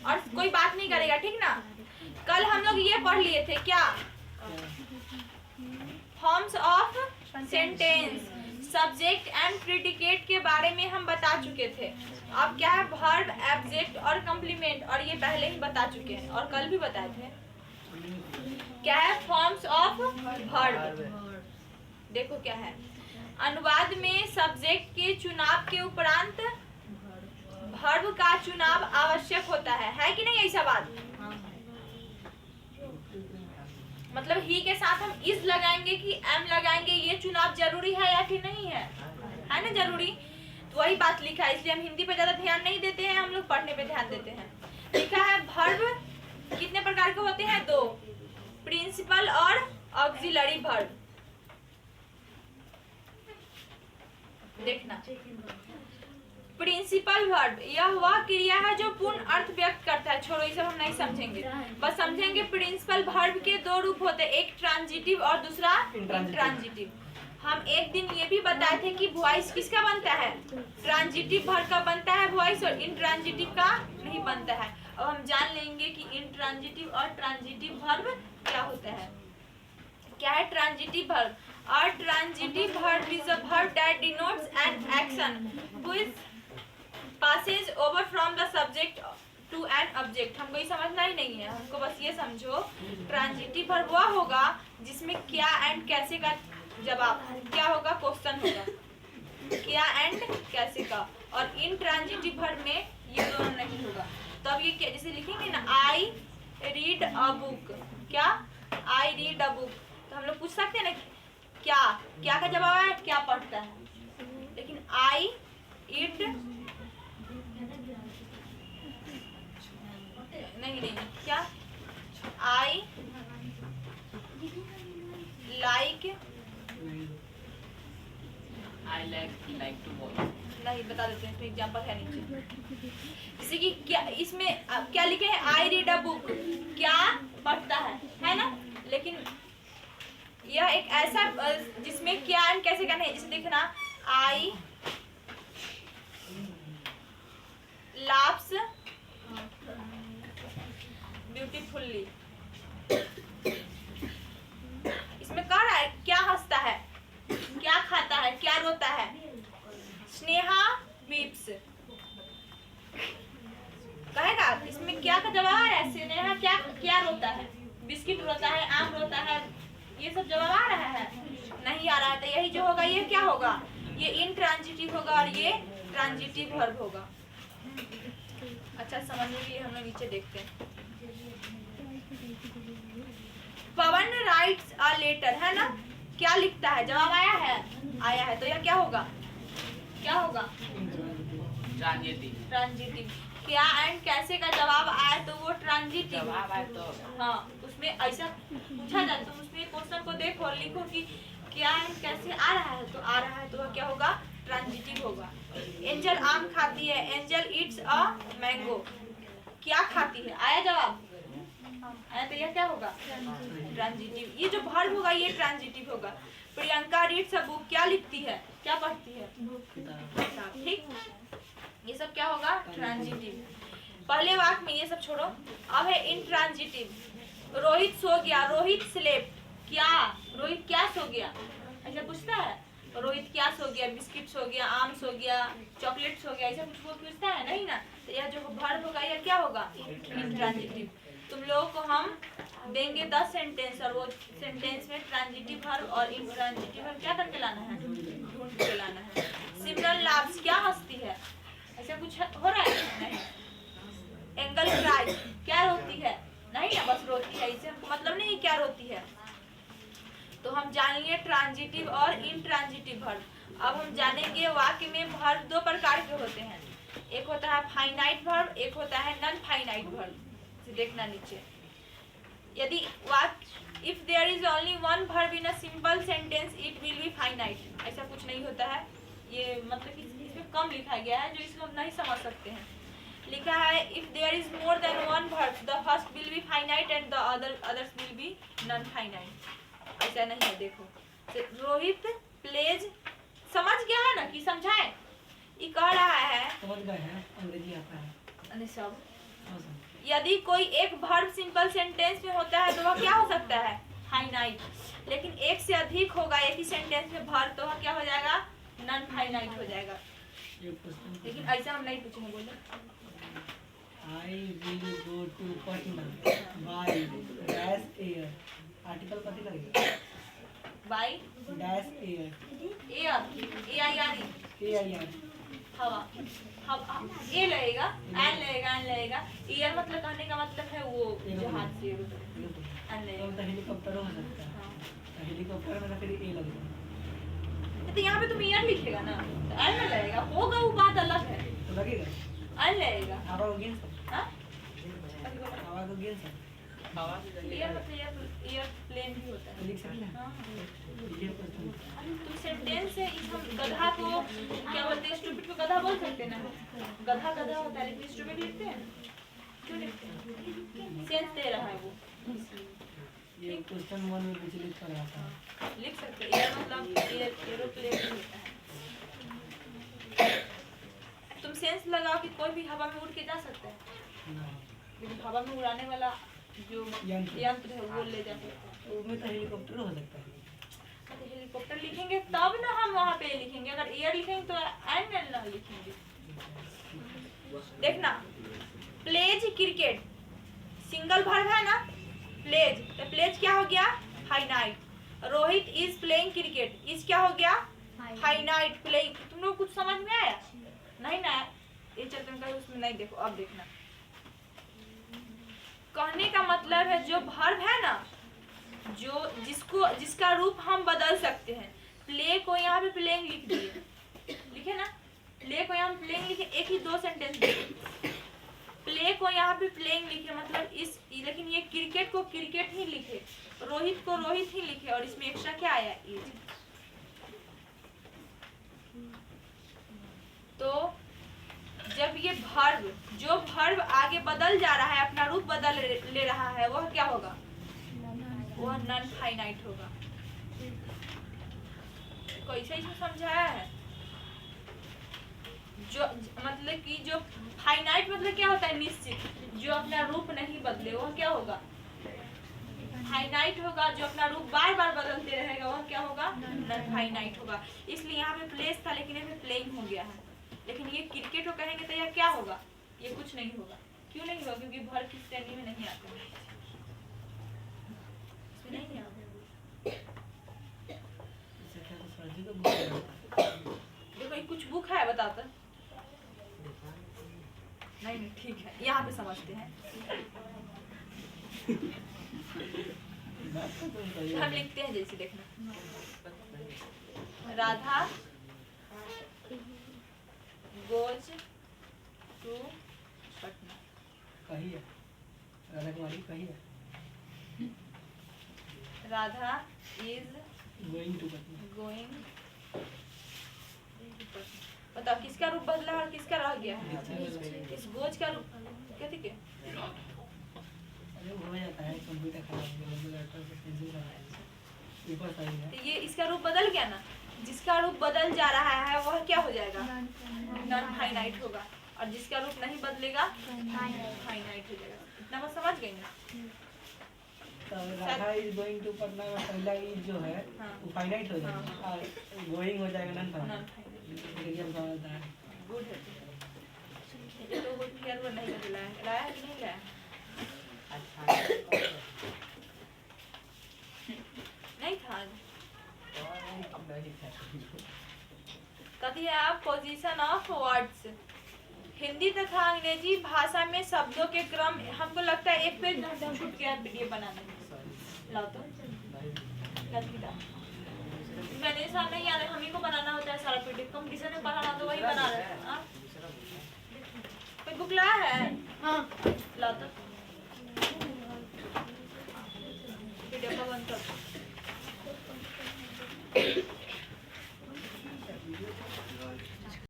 और कोई बात नहीं करेगा, ठीक ना। कल हम लोग ये पढ़ लिए थे क्या, forms of sentence, subject and predicate के बारे में हम बता चुके थे। अब क्या है, वर्ब, ऑब्जेक्ट और कॉम्प्लीमेंट, और ये पहले ही बता चुके हैं और कल भी बताए थे। क्या है, फॉर्म्स ऑफ वर्ब। देखो क्या है, अनुवाद में सब्जेक्ट के चुनाव के उपरांत वर्ब का चुनाव आवश्यक होता है कि नहीं, ऐसा बात। मतलब ही के साथ हम इज लगाएंगे कि एम लगाएंगे, ये चुनाव जरूरी है या फिर नहीं है ना जरूरी। तो वही बात लिखा है, इसलिए हम हिंदी पे ज्यादा ध्यान नहीं देते हैं, हम लोग पढ़ने पे ध्यान देते हैं। लिखा है वर्ब कितने प्रकार के होते हैं, दो, प्रिंसिपल और ऑक्सिलरी वर्ब। देखना, प्रिंसिपल वर्ब यह वह क्रिया है जो पूर्ण अर्थ व्यक्त करता है। छोड़ो ये सब हम नहीं समझेंगे, बस समझेंगे प्रिंसिपल वर्ब के दो रूप होते हैं, एक ट्रांजिटिव और दूसरा इंट्रांजिटिव। हम एक दिन ये भी बताए थे कि वॉइस किसका बनता है, ट्रांजिटिव वर्ब का बनता है वॉइस, और इंट्रांजिटिव का नहीं बनता है। अब हम जान लेंगे कि इंट्रांजिटिव और ट्रांजिटिव वर्ब क्या होता है। क्या है transitive verb? A transitive verb is a verb that denotes an action which passes over from the subject to an object। हमको ये समझना ही नहीं है, हमको बस ये समझो ट्रांजिटिव वर्ब वह होगा जिसमें क्या एंड कैसे का जवाब क्या होगा, क्वेश्चन होगा, क्या एंड कैसे का। और इन ट्रांजिटिव वर्ब में ये दोनों नहीं होगा। तो अब ये क्या, जैसे लिखेंगे ना, आई रीड अ बुक, क्या आई रीड अ बुक, तो हम लोग पूछ सकते हैं ना क्या का जवाब है, क्या पढ़ता है। लेकिन आई इट नहीं, क्या I like, I like to watch। नहीं, बता देते हैं, इसमें एग्जांपल है नीचे। जैसे कि क्या, इसमें क्या लिखे हैं, आई रीड अ बुक, क्या पढ़ता है ना। लेकिन यह एक ऐसा जिसमें क्या एंड कैसे का नहीं। जैसे देखना, आई लाफ्स ब्यूटीफुल्ली, इसमें कह रहा है क्या हंसता है, क्या खाता है, क्या रोता है। स्नेहा वीप्स कहेगा, इसमें क्या का जवाब है, स्नेहा क्या रोता है, बिस्किट रोता है, आम रोता है, ये सब जवाब आ रहा है, नहीं आ रहा है। तो यही जो होगा ये क्या होगा, ये इंट्रांजिटिव होगा और ये ट्रांजिटिव वर्ब होगा। अच्छा समझने के लिए हम लोग नीचे देखते हैं। पवन राइट्स अ लेटर, है ना, क्या लिखता है, जवाब आया है, तो यह क्या होगा, ट्रांजिटिव। क्या एंड कैसे का जवाब आए तो वो ट्रांजिटिव जवाब आए तो हाँ, उसमें ऐसा पूछा जाए तो उसमें क्वेश्चन को देखो और लिखो कि क्या एंड कैसे आ रहा है, तो आ रहा है तो वह क्या होगा, ट्रांजिटिव होगा। एंजल आम खाती है, एंजल ईट्स अ मैंगो, क्या खाती है, आया जवाब, आया तो यह क्या होगा, ट्रांजिटिव। ये जो वर्ब होगा ये ट्रांजिटिव होगा। प्रियंका रीड्स अ बुक, क्या लिखती है, क्या पढ़ती है, ठीक, ये सब क्या होगा, ट्रांजिटिव। पहले वाक्य में ये सब छोड़ो, अब है इंट्रांजिटिव। रोहित सो गया, रोहित स्लेप्ट, क्या रोहित क्या सो गया, ऐसा पूछता है, रोहित क्या सो गया, बिस्किट सो गया, आम सो गया, चॉकलेट सो गया, ऐसा कुछ वो पूछता है नहीं ना। तो यह जो वर्ब होगा यह क्या होगा, इंट्रांजिटिव। तुम लोगों को हम देंगे 10 सेंटेंस और वो सेंटेंस में ट्रांजिटिव वर्ब और इंट्रांजिटिव वर्ब क्या करके लाना है, ढूंढ के लाना है। सिमरन लाफ्स, क्या हंसती है, ऐसा कुछ हो रहा है नहीं। एंगल क्राई, क्या रोती है, नहीं ना, बस रोती है, इसे हमको मतलब नहीं क्या रोती है। तो हम जान लिए ट्रांजिटिव और इंट्रांजिटिव वर्ब। अब हम जानेंगे वाक्य में वर्ब दो प्रकार के होते हैं, एक होता है फाइनाइट वर्ब, एक होता है नॉन फाइनाइट वर्ब। देखना नीचे, यदि वाक्य if there is only one verb in a simple sentence it will be finite, ऐसा कुछ नहीं होता है। ये मतलब कि इसमें कम लिखा गया है जो इसको हम नहीं समझ सकते हैं। लिखा है if there is more than one verb the first will be finite and the others will be non finite, ऐसा नहीं है। देखो रोहित प्लेज, समझ गया है ना कि समझाए, ये कह रहा है, समझ गए हैं, अंग्रेजी आता है सब यदि कोई एक वर्ब सिंपल सेंटेंस में होता है तो वह क्या हो सकता है? फाइनाइट। लेकिन एक से अधिक होगा एक ही सेंटेंस में वर्ब तो वह क्या हो जाएगा? नॉन फाइनाइट हो जाएगा। लेकिन ऐसा हम नहीं पूछेंगे, बोले I will go to Patna by dash air. Article कथी करेंगे? By dash air. Air, AIR, हवा, हवा ए लगेगा, एन लगेगा। एयर मतलब कहने का मतलब है वो जहाज से एन लगेगा। तो हेलीकॉप्टर हो सकता है। हाँ। हेलीकॉप्टर में फिर ए लगेगा। तो यहाँ पे तुम एयर लिखेगा ना, तो एन में लगेगा, होगा वो बात अलग है। तो लगेगा? एन लगेगा। हवा को गिन सकते। हाँ? हवा को गिन सकते। एयर मतलब एयरप्लेन भी होता है। लिख सकते हैं। हाँ। ये क्वेश्चन तुम सेंटेंस है इस हम गधा को क्या बोलते हैं? स्टूपिड को गधा बोल सकते हैं ना? गधा गधा होता है लेकिन स्टूपिड लिखते हैं, क्यों लिखते हैं? सेंस दे रहा है वो। ये क्वेश्चन 1 में विचलित कर रहा था। लिख सकते हैं एयर मतलब एरोप्लेन भी होता है। तुम सेंस लगाओ कि कोई भी हवा में उड़ के जा सकता है, ना लेकिन हवा में उड़ाने वाला जो यंत्र है वो ले जा सकता है। उसमें तो हेलीकॉप्टर हो सकता है। तो हेलीकॉप्टर लिखेंगे तब ना हम वहाँ पे लिखेंगे, अगर एयर लिखेंगे तो एन ना लिखेंगे। देखना, प्लेज क्रिकेट सिंगल वर्ब है ना, प्लेज, तो प्लेज क्या हो गया? Finite. Rohit is playing cricket, is क्या हो गया? Finite playing. तुम लोग कुछ समझ में आया? नहीं ना? ये चलते हैं उसमें नहीं, देखो अब देखना। कहने का मतलब है जो वर्ब है ना, जो जिसका रूप हम बदल सकते हैं। प्ले को यहाँ पे प्लेइंग लिख दिए, लिखे ना? प्ले को यहाँ पे प्लेइंग लिखे, एक ही 2 सेंटेंस लिखे। प्ले को यहाँ पे प्लेइंग लिखे मतलब इस, लेकिन ये क्रिकेट को क्रिकेट ही लिखे, रोहित को रोहित ही लिखे, और इसमें एक्स्ट्रा क्या आया? इज। तो जब ये वर्ब, जो वर्ब आगे बदल जा रहा है, अपना रूप बदल ले रहा है, वह क्या होगा? वह नॉन फाइनाइट होगा। कैसे इसमें समझाया है? जो मतलब कि जो फाइनाइट मतलब क्या होता है? निश्चित, जो अपना रूप नहीं बदले वह क्या होगा? फाइनाइट होगा। जो अपना रूप बार बार बदलते रहेगा वह क्या होगा? नॉन फाइनाइट होगा। इसलिए यहाँ पे प्लेस था लेकिन यहाँ पे प्लेइंग हो गया है। लेकिन ये क्रिकेट को कहेंगे तो यह क्या होगा? ये कुछ नहीं होगा। क्यों नहीं होगा? क्योंकि वर्ब की श्रेणी में नहीं आता है, इसमें नहीं आता। देखो कुछ बुक है बताता? नहीं ठीक है, यहाँ पे समझते हैं। हम लिखते हैं जैसे, देखना, राधा गोज टू पटना। कही है राधा कुमारी, कही है Radha is going to Patna. Going. बताओ किसका रूप बदला और किसका रह गया? इस गोज का रूप क्या ठीक है? अरे हो जाता है, कंप्यूटर खराब हो गया, लैपटॉप पे पेंसिल खराब है, ऊपर सही है। तो ये इसका रूप बदल गया ना, जिसका रूप बदल जा रहा है वह क्या हो जाएगा? नॉन फाइनाइट होगा, और जिसका रूप नहीं बदलेगा फाइनाइट हो जाएगा। इतना बात समझ गई ना? तो Radha is going to Patna में पहला इज जो है वो फाइनाइट हो जाएगा और गोइंग हो जाएगा नॉन फाइनाइट। एकदम समझदार, गुड है। ये तो गुड क्लियर वो नहीं बदला है, लाया है कि नहीं लाया? नहीं था। कथी है आप? Position of words. हिंदी तथा अंग्रेजी भाषा में शब्दों के क्रम, हमको लगता है एक पेज छूट गया पीडीएफ बनाने में। लाओ तो मैंने साथ नहीं याद है, हम ही को बनाना होता है सारा पीडीएफ। कंपटीशन में बनाना तो वही बना रहे हैं। कोई बुक लाया है? हाँ लाओ तो।